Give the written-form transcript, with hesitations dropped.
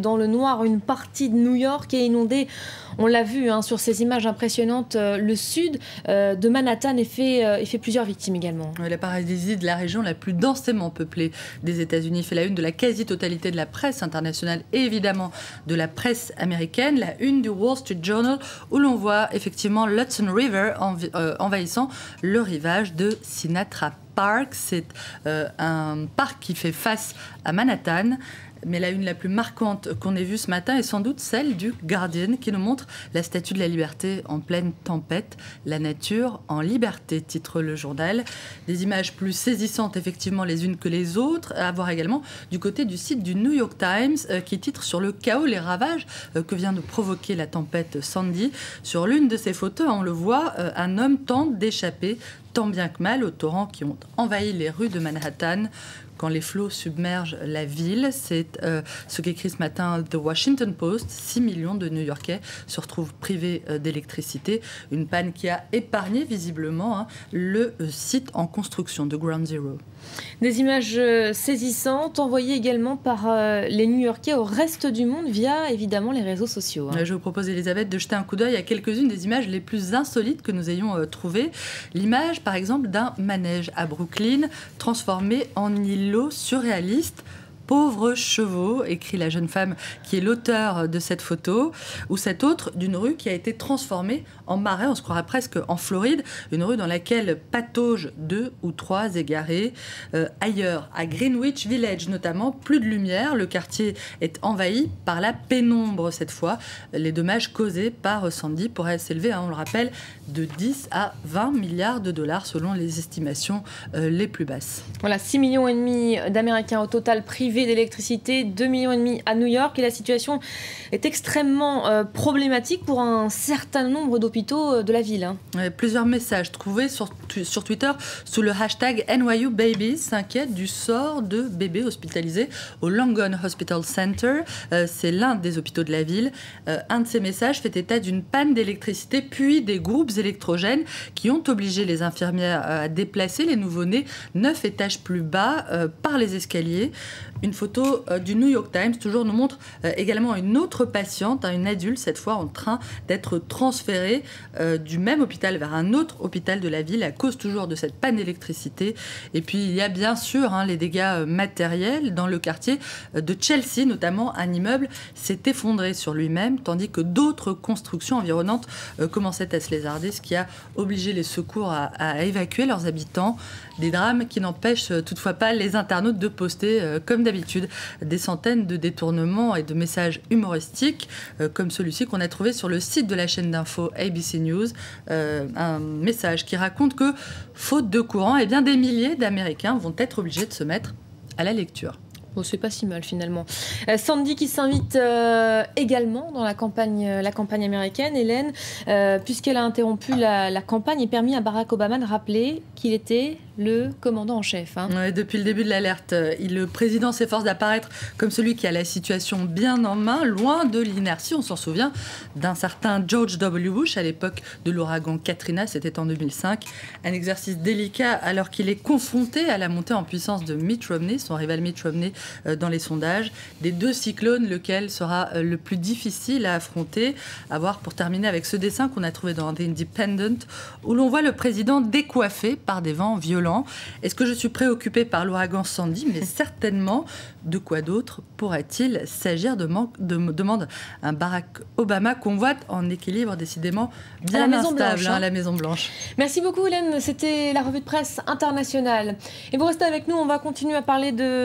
Dans le noir, une partie de New York est inondée. On l'a vu sur ces images impressionnantes. Le sud de Manhattan et fait plusieurs victimes également. La paralysie de la région la plus densément peuplée des États-Unis fait la une de la quasi-totalité de la presse internationale et évidemment de la presse américaine. La une du Wall Street Journal où l'on voit effectivement l'Hudson River envahissant le rivage de Sinatra Park. C'est un parc qui fait face à Manhattan. Mais la une la plus marquante qu'on ait vue ce matin est sans doute celle du Guardian qui nous montre la Statue de la Liberté en pleine tempête. La nature en liberté, titre le journal. Des images plus saisissantes effectivement les unes que les autres. À voir également du côté du site du New York Times qui titre sur le chaos, les ravages que vient de provoquer la tempête Sandy. Sur l'une de ces photos, on le voit, un homme tente d'échapper tant bien que mal aux torrents qui ont envahi les rues de Manhattan. Quand les flots submergent la ville, c'est ce qu'écrit ce matin The Washington Post. 6 millions de New-Yorkais se retrouvent privés d'électricité. Une panne qui a épargné visiblement le site en construction de Ground Zero. Des images saisissantes envoyées également par les New-Yorkais au reste du monde via évidemment les réseaux sociaux. Je vous propose, Elisabeth, de jeter un coup d'œil à quelques-unes des images les plus insolites que nous ayons trouvées. L'image, par exemple, d'un manège à Brooklyn transformé en îlot surréaliste. Pauvres chevaux, écrit la jeune femme qui est l'auteur de cette photo, ou cette autre d'une rue qui a été transformée en marais, on se croirait presque en Floride, une rue dans laquelle pataugent 2 ou 3 égarés. Ailleurs, à Greenwich Village notamment, plus de lumière, le quartier est envahi par la pénombre cette fois. Les dommages causés par Sandy pourraient s'élever, on le rappelle, de 10 à 20 milliards de dollars selon les estimations les plus basses. Voilà, 6,5 millions d'Américains au total privés d'électricité, 2,5 millions à New York, et la situation est extrêmement problématique pour un certain nombre d'hôpitaux de la ville. Plusieurs messages trouvés sur Twitter sous le hashtag NYU s'inquiètent du sort de bébés hospitalisés au Langone Hospital Center. C'est l'un des hôpitaux de la ville. Un de ces messages fait état d'une panne d'électricité puis des groupes électrogènes qui ont obligé les infirmières à déplacer les nouveau-nés 9 étages plus bas par les escaliers. Une photo du New York Times toujours nous montre également une autre patiente, une adulte cette fois en train d'être transférée du même hôpital vers un autre hôpital de la ville à cause toujours de cette panne d'électricité. Et puis il y a bien sûr les dégâts matériels dans le quartier de Chelsea, notamment un immeuble s'est effondré sur lui-même tandis que d'autres constructions environnantes commençaient à se lézarder, ce qui a obligé les secours à évacuer leurs habitants. Des drames qui n'empêchent toutefois pas les internautes de poster comme d'habitude des centaines de détournements et de messages humoristiques comme celui-ci qu'on a trouvé sur le site de la chaîne d'info ABC News. Un message qui raconte que, faute de courant, eh bien, des milliers d'Américains vont être obligés de se mettre à la lecture. Bon, c'est pas si mal finalement. Sandy qui s'invite également dans la campagne américaine, Hélène, puisqu'elle a interrompu la campagne et permis à Barack Obama de rappeler qu'il était le commandant en chef. Ouais, depuis le début de l'alerte, le président s'efforce d'apparaître comme celui qui a la situation bien en main, loin de l'inertie. On s'en souvient d'un certain George W. Bush à l'époque de l'ouragan Katrina, c'était en 2005. Un exercice délicat alors qu'il est confronté à la montée en puissance de Mitt Romney, son rival Mitt Romney dans les sondages. Des 2 cyclones, lequel sera le plus difficile à affronter? À voir pour terminer avec ce dessin qu'on a trouvé dans The Independent, où l'on voit le président décoiffé par des vents violents. Est-ce que je suis préoccupée par l'ouragan Sandy? Mais certainement. De quoi d'autre pourrait-il s'agir? Demande un Barack Obama qu'on voit en équilibre décidément bien instable à la Maison-Blanche. Merci beaucoup Hélène, c'était la revue de presse internationale. Et vous restez avec nous, on va continuer à parler de